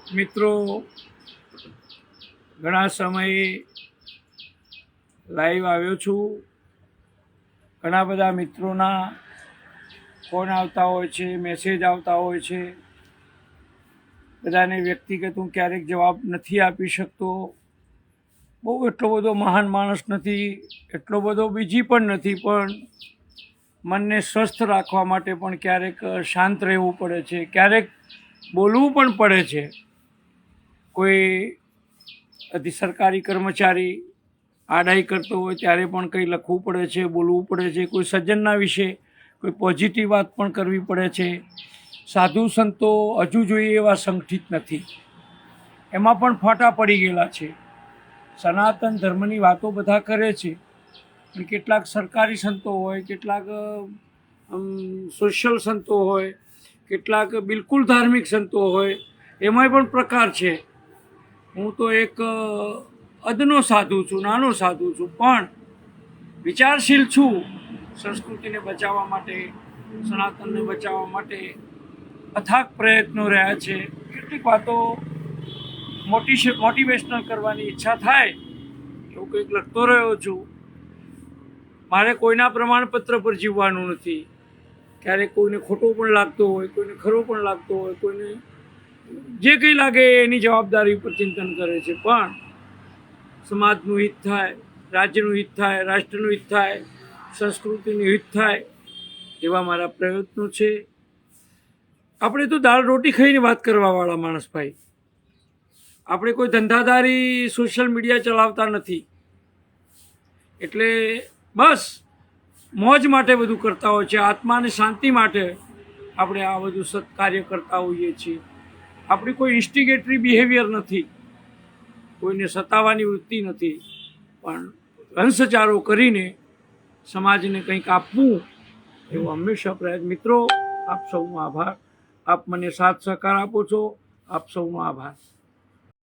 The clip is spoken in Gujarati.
મિત્રો ઘણા સમયે લાઈવ આવ્યો છું. ઘણા બધા મિત્રોના ફોન આવતા હોય છે, મેસેજ આવતા હોય છે. બધાને વ્યક્તિગત હું ક્યારેક જવાબ નથી આપી શકતો. બહુ એટલો બધો મહાન માણસ નથી, એટલો બધો બીજી પણ નથી, પણ મનને સ્વસ્થ રાખવા માટે પણ ક્યારેક શાંત રહેવું પડે છે, ક્યારેક બોલવું પણ પડે છે. કોઈ સરકારી કર્મચારી આડાઈ કરતો હોય ત્યારે પણ કંઈ લખવું પડે છે, બોલવું પડે છે. કોઈ સજ્જનના વિશે કોઈ પોઝિટિવ વાત પણ કરવી પડે છે. સાધુ સંતો હજુ જોઈએ એવા સંગઠિત નથી, એમાં પણ ફાટા પડી ગયેલા છે. સનાતન ધર્મની વાતો બધા કરે છે, પણ કેટલાક સરકારી સંતો હોય, કેટલાક સોશિયલ સંતો હોય, કેટલાક બિલકુલ ધાર્મિક સંતો હોય, એમાંય પણ પ્રકાર છે. હું તો એક અદનો સાધુ છું, નાનો સાધુ છું, પણ વિચારશીલ છું. સંસ્કૃતિને બચાવવા માટે, સનાતનને બચાવવા માટે અથાગ પ્રયત્નો રહ્યા છે. કેટલીક વાતો મોટિવેશનલ કરવાની ઈચ્છા થાય એવું કંઈક લખતો રહ્યો છું. મારે કોઈના પ્રમાણપત્ર પર જીવવાનું નથી. ક્યારેક કોઈને ખોટો પણ લાગતો હોય, કોઈને ખરો પણ લાગતો હોય, કોઈને જે કંઈ લાગે એની જવાબદારી ઉપર ચિંતન કરે છે. પણ સમાજનું હિત થાય, રાજ્યનું હિત થાય, રાષ્ટ્રનું હિત થાય, સંસ્કૃતિનું હિત થાય એવા મારા પ્રયત્નો છે. આપણે તો દાળ રોટી ખાઈને વાત કરવાવાળા માણસ ભાઈ. આપણે કોઈ ધંધાદારી સોશિયલ મીડિયા ચલાવતા નથી. એટલે બસ મોજ માટે બધું કરતા હોય છે. આત્માને શાંતિ માટે આપણે આ બધું સત્કાર્ય કરતા હોઈએ છીએ. આપણી કોઈ ઇન્સ્ટિગેટરી બિહેવિયર નથી, કોઈને સતાવવાની વૃત્તિ નથી, પણ હંસચારો કરીને સમાજને કંઈક આપવું એવો હંમેશા પ્રયત્ન. મિત્રો, આપ સૌનો આભાર. આપ મને સાથ સહકાર આપો છો. આપ સૌનો આભાર.